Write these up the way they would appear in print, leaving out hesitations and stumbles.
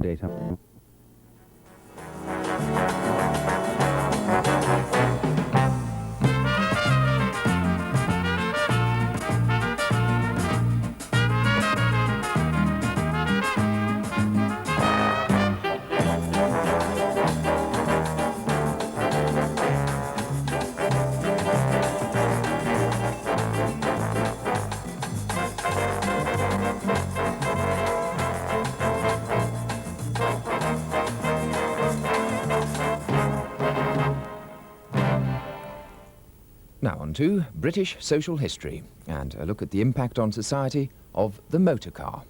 data. Now on to British social history and a look at the impact on society of the motor car.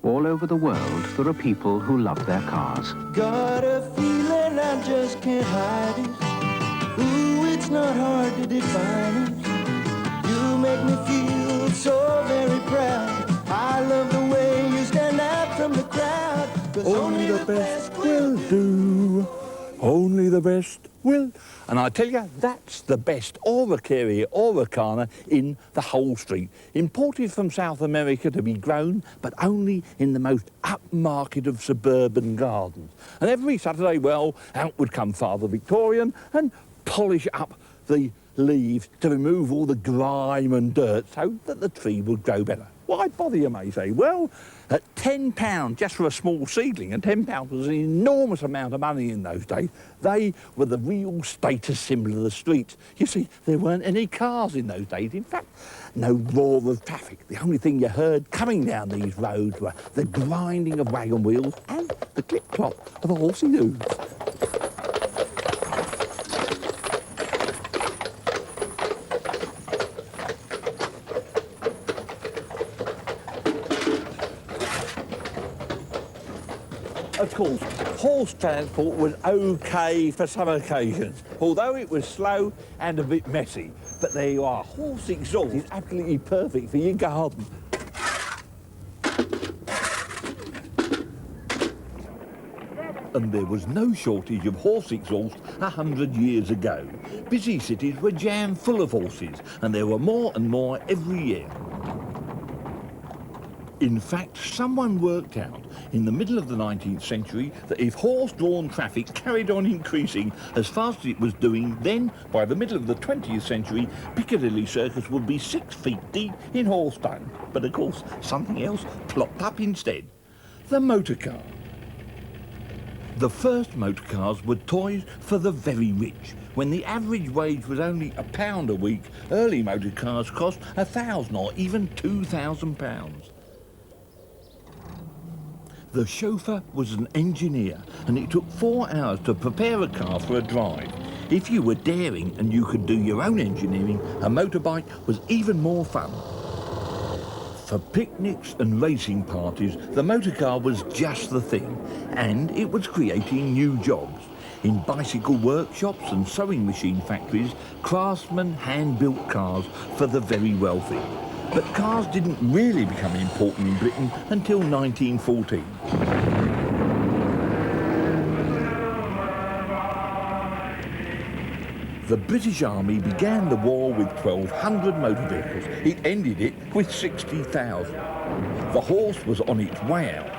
All over the world, there are people who love their cars. Got a feeling I just can't hide it. Ooh, it's not hard to define it. You make me feel so very proud. I love the way you stand out from the crowd. 'Cause Only the best will do. Only the best will. And I tell you, that's the best Auricarea auricana in the whole street. Imported from South America to be grown, but only in the most upmarket of suburban gardens. And every Saturday, well, out would come Father Victorian and polish up the leaves to remove all the grime and dirt so that the tree would grow better. Why bother, you may say? Well, at £10 just for a small seedling, and £10 was an enormous amount of money in those days, they were the real status symbol of the streets. You see, there weren't any cars in those days. In fact, no roar of traffic. The only thing you heard coming down these roads were the grinding of wagon wheels and the clip-clop of a horsey hooves. Of course, horse transport was okay for some occasions, although it was slow and a bit messy. But there you are, horse exhaust is absolutely perfect for your garden. And there was no shortage of horse exhaust 100 years ago. Busy cities were jammed full of horses, and there were more and more every year. In fact, someone worked out in the middle of the 19th century that if horse-drawn traffic carried on increasing as fast as it was doing, then by the middle of the 20th century, Piccadilly Circus would be 6 feet deep in horse dung. But of course, something else plopped up instead. The motor car. The first motor cars were toys for the very rich. When the average wage was only £1 a week, early motor cars cost £1,000 or even £2,000. The chauffeur was an engineer, and it took 4 hours to prepare a car for a drive. If you were daring and you could do your own engineering, a motorbike was even more fun. For picnics and racing parties, the motor car was just the thing, and it was creating new jobs. In bicycle workshops and sewing machine factories, craftsmen hand-built cars for the very wealthy. But cars didn't really become important in Britain until 1914. The British Army began the war with 1,200 motor vehicles. It ended it with 60,000. The horse was on its way out.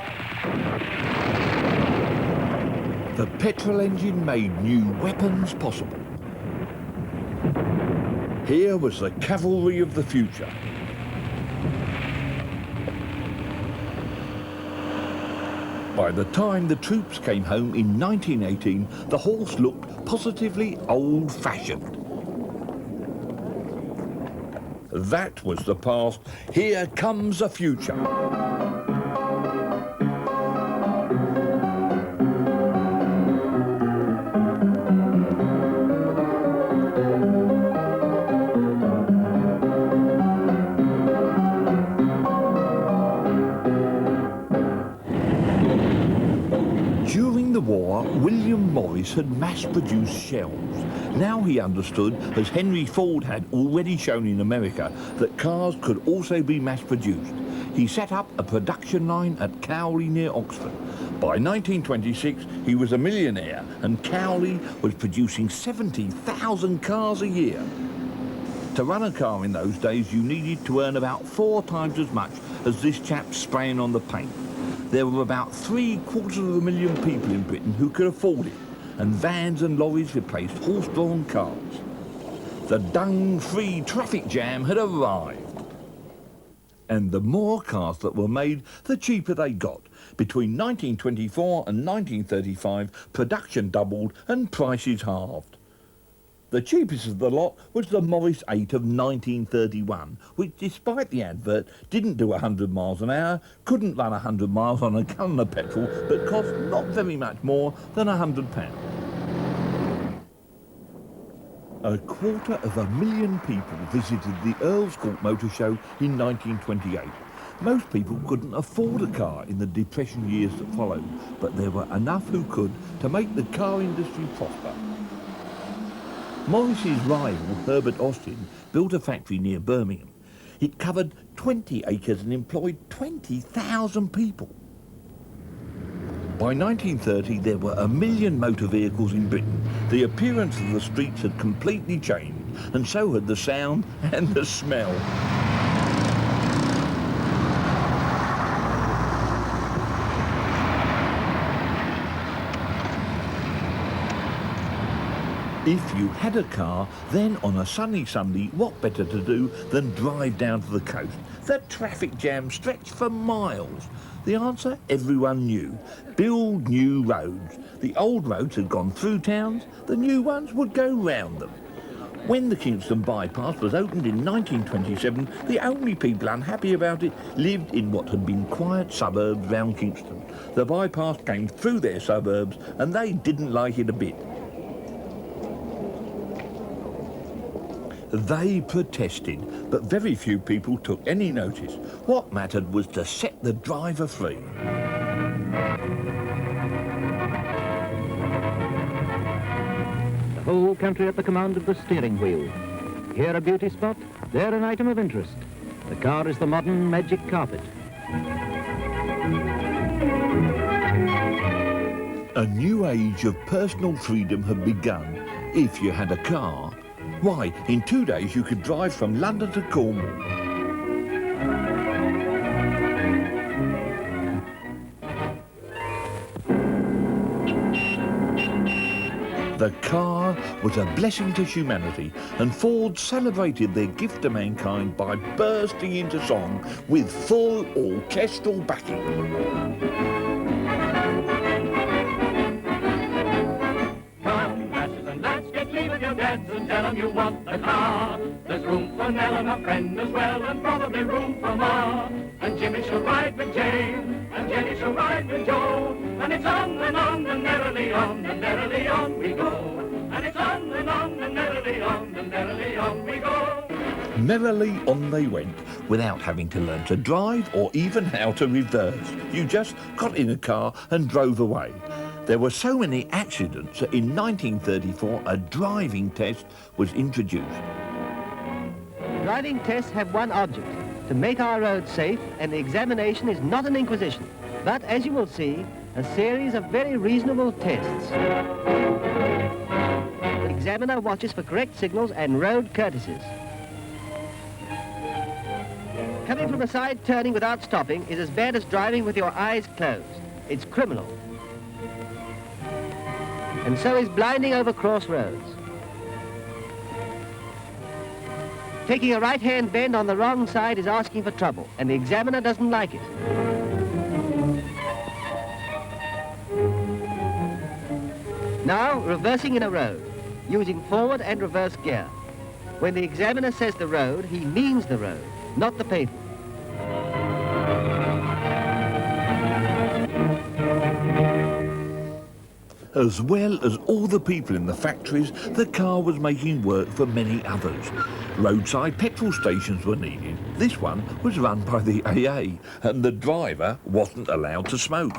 The petrol engine made new weapons possible. Here was the cavalry of the future. By the time the troops came home in 1918, the horse looked positively old-fashioned. That was the past. Here comes the future. William Morris had mass-produced shells. Now he understood, as Henry Ford had already shown in America, that cars could also be mass-produced. he set up a production line at Cowley near Oxford. By 1926, he was a millionaire, and Cowley was producing 70,000 cars a year. To run a car in those days, you needed to earn about 4 times as much as this chap spraying on the paint. There were about 750,000 people in Britain who could afford it, and vans and lorries replaced horse-drawn cars. The dung-free traffic jam had arrived. And the more cars that were made, the cheaper they got. Between 1924 and 1935, production doubled and prices halved. The cheapest of the lot was the Morris 8 of 1931, which, despite the advert, didn't do 100 miles an hour, couldn't run 100 miles on a gallon of petrol, but cost not very much more than £100. 250,000 people visited the Earl's Court Motor Show in 1928. Most people couldn't afford a car in the Depression years that followed, but there were enough who could to make the car industry prosper. Morris's rival, Herbert Austin, built a factory near Birmingham. It covered 20 acres and employed 20,000 people. By 1930, there were 1 million motor vehicles in Britain. The appearance of the streets had completely changed, and so had the sound and the smell. If you had a car, then on a sunny Sunday, what better to do than drive down to the coast? The traffic jam stretched for miles. The answer everyone knew. Build new roads. The old roads had gone through towns, the new ones would go round them. When the Kingston bypass was opened in 1927, the only people unhappy about it lived in what had been quiet suburbs round Kingston. The bypass came through their suburbs and they didn't like it a bit. They protested, but very few people took any notice. What mattered was to set the driver free. The whole country at the command of the steering wheel. Here a beauty spot, there an item of interest. The car is the modern magic carpet. A new age of personal freedom had begun. If you had a car, why, in 2 days you could drive from London to Cornwall. The car was a blessing to humanity, and Ford celebrated their gift to mankind by bursting into song with full orchestral backing. And tell them you want the car. There's room for Nell and her friend as well, and probably room for Ma. And Jimmy shall ride with Jane, and Jenny shall ride with Joe. And it's on and merrily on we go. And it's on and merrily on we go. Merrily on they went, without having to learn to drive or even how to reverse. You just got in a car and drove away. There were so many accidents that in 1934 a driving test was introduced. Driving tests have one object, to make our roads safe, and the examination is not an inquisition, but, as you will see, a series of very reasonable tests. The examiner watches for correct signals and road courtesies. Coming from a side turning without stopping is as bad as driving with your eyes closed. It's criminal. And so is blinding over crossroads. Taking a right-hand bend on the wrong side is asking for trouble, and the examiner doesn't like it. Now, reversing in a road, using forward and reverse gear. When the examiner says the road, he means the road, not the pavement. As well as all the people in the factories, the car was making work for many others. Roadside petrol stations were needed. This one was run by the AA, and the driver wasn't allowed to smoke.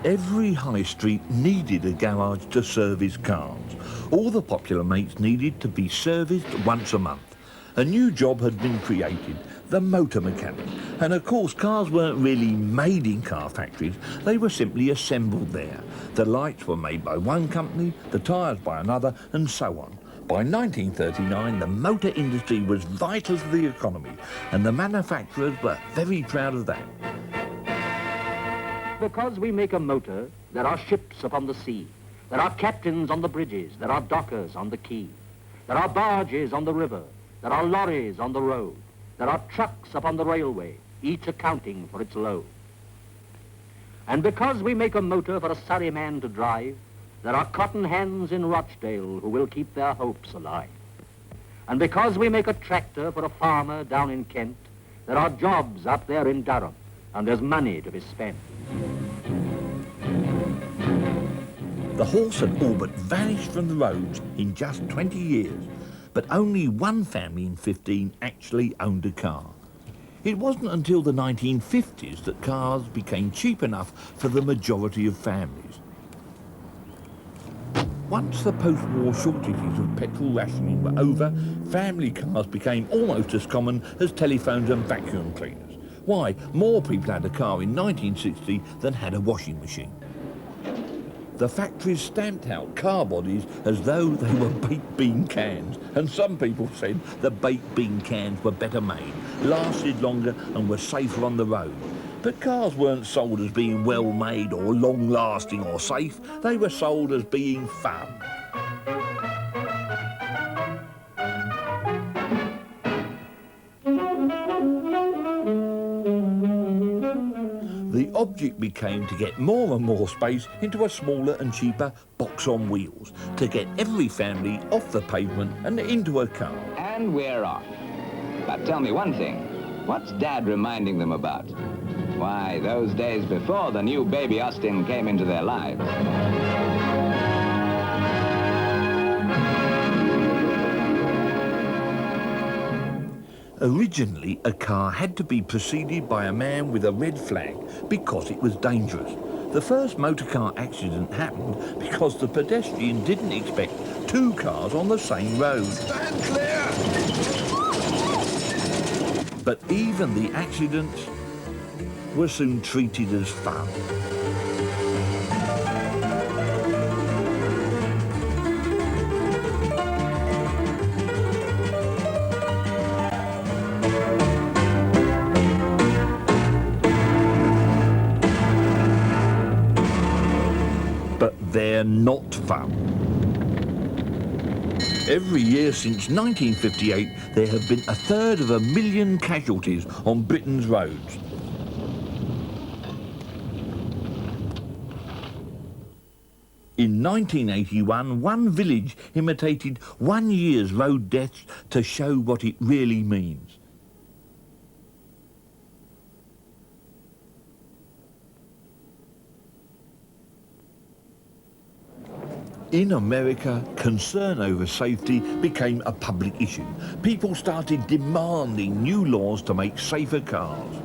Every high street needed a garage to service cars. All the popular makes needed to be serviced once a month. A new job had been created, the motor mechanic. And of course, cars weren't really made in car factories, they were simply assembled there. The lights were made by one company, the tyres by another, and so on. By 1939, the motor industry was vital to the economy, and the manufacturers were very proud of that. Because we make a motor, there are ships upon the sea. There are captains on the bridges. There are dockers on the quay. There are barges on the river. There are lorries on the road. There are trucks upon the railway, each accounting for its load. And because we make a motor for a Surrey man to drive, there are cotton hands in Rochdale who will keep their hopes alive. And because we make a tractor for a farmer down in Kent, there are jobs up there in Durham, and there's money to be spent. The horse had all but vanished from the roads in just 20 years, but only one family in 15 actually owned a car. It wasn't until the 1950s that cars became cheap enough for the majority of families. Once the post-war shortages of petrol rationing were over, family cars became almost as common as telephones and vacuum cleaners. Why, more people had a car in 1960 than had a washing machine. The factories stamped out car bodies as though they were baked bean cans, and some people said the baked bean cans were better made, lasted longer and were safer on the road. But cars weren't sold as being well made or long lasting or safe, they were sold as being fun. The object became to get more and more space into a smaller and cheaper box on wheels, to get every family off the pavement and into a car. And we're off. But tell me one thing, what's Dad reminding them about? Why, those days before the new baby Austin came into their lives. Originally, a car had to be preceded by a man with a red flag because it was dangerous. The first motor car accident happened because the pedestrian didn't expect two cars on the same road. Stand clear! But even the accidents were soon treated as fun. But they're not fun. Every year since 1958, there have been 1/3 casualties on Britain's roads. In 1981, one village imitated 1 year's road deaths to show what it really means. In America, concern over safety became a public issue. People started demanding new laws to make safer cars.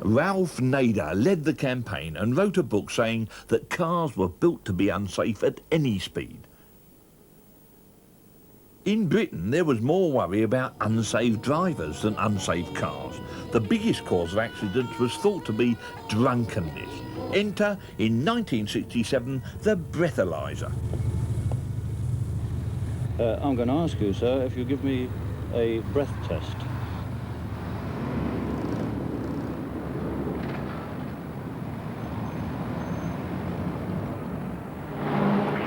Ralph Nader led the campaign and wrote a book saying that cars were built to be unsafe at any speed. In Britain, there was more worry about unsafe drivers than unsafe cars. The biggest cause of accidents was thought to be drunkenness. Enter, in 1967, the breathalyzer. I'm going to ask you, sir, if you give me a breath test.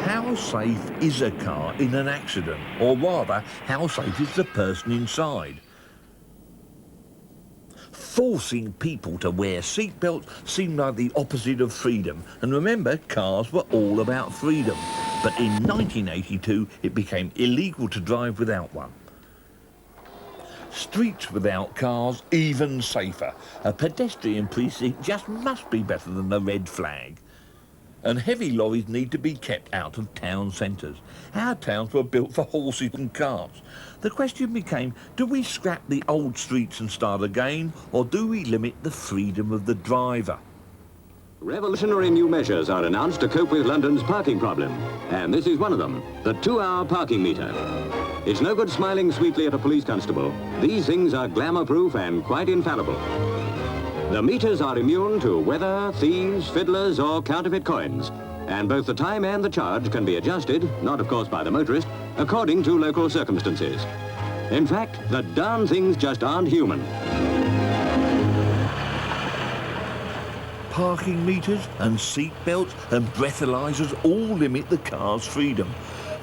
How safe is a car in an accident? Or rather, how safe is the person inside? Forcing people to wear seatbelts seemed like the opposite of freedom. And remember, cars were all about freedom. But in 1982, it became illegal to drive without one. Streets without cars, even safer. A pedestrian precinct just must be better than the red flag. And heavy lorries need to be kept out of town centres. Our towns were built for horses and carts. The question became, do we scrap the old streets and start again, or do we limit the freedom of the driver? Revolutionary new measures are announced to cope with London's parking problem, and this is one of them, the 2-hour parking meter. It's no good smiling sweetly at a police constable. These things are glamour-proof and quite infallible. The meters are immune to weather, thieves, fiddlers, or counterfeit coins. And both the time and the charge can be adjusted, not of course by the motorist, according to local circumstances. In fact, the darn things just aren't human. Parking meters and seat belts and breathalyzers all limit the car's freedom.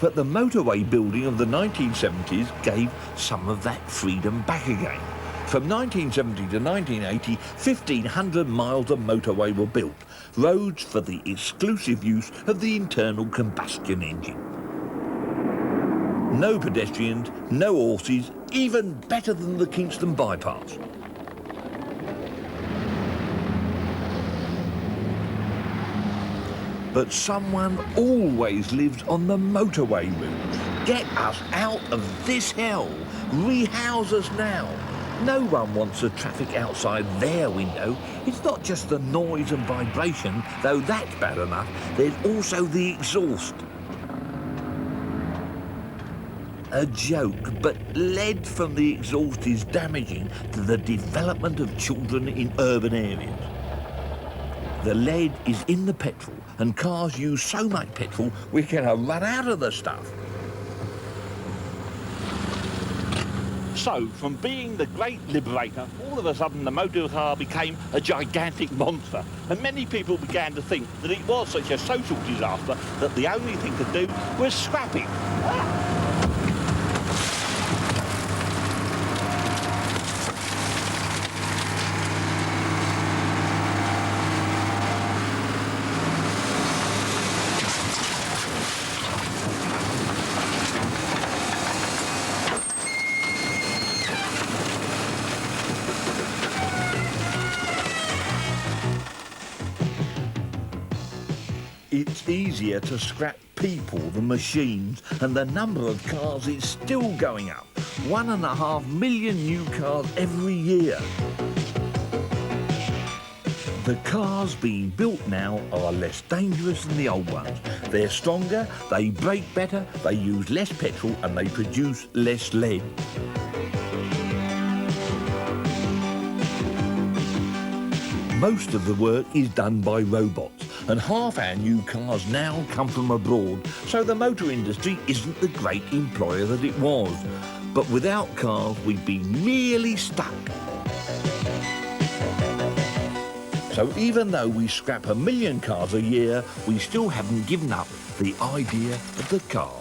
But the motorway building of the 1970s gave some of that freedom back again. From 1970 to 1980, 1,500 miles of motorway were built, roads for the exclusive use of the internal combustion engine. No pedestrians, no horses, even better than the Kingston bypass. But someone always lives on the motorway route. Get us out of this hell. Rehouse us now. No one wants the traffic outside their window. It's not just the noise and vibration, though that's bad enough. There's also the exhaust. A joke, but lead from the exhaust is damaging to the development of children in urban areas. The lead is in the petrol, and cars use so much petrol, we're going to run out of the stuff. So, from being the great liberator, all of a sudden the motor car became a gigantic monster. And many people began to think that it was such a social disaster that the only thing to do was scrap it. It's easier to scrap people than machines, and the number of cars is still going up. 1.5 million new cars every year. The cars being built now are less dangerous than the old ones. They're stronger, they brake better, they use less petrol, and they produce less lead. Most of the work is done by robots, and half our new cars now come from abroad, so the motor industry isn't the great employer that it was. But without cars, we'd be merely stuck. So even though we scrap 1 million cars a year, we still haven't given up the idea of the car.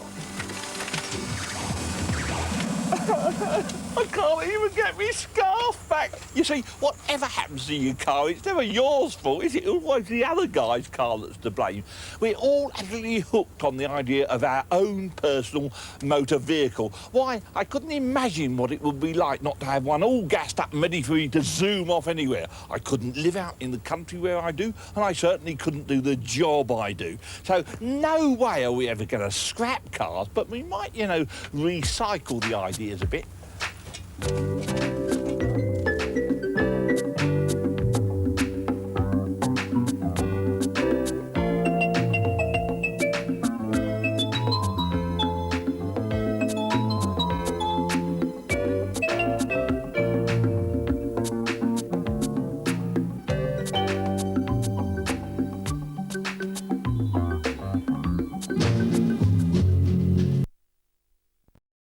I can't even get me scarf back. You see, whatever happens to your car, it's never yours fault, is it? Always the other guy's car that's to blame. We're all absolutely hooked on the idea of our own personal motor vehicle. Why, I couldn't imagine what it would be like not to have one all gassed up and ready for me to zoom off anywhere. I couldn't live out in the country where I do, and I certainly couldn't do the job I do. So no way are we ever going to scrap cars, but we might, you know, recycle the ideas a bit.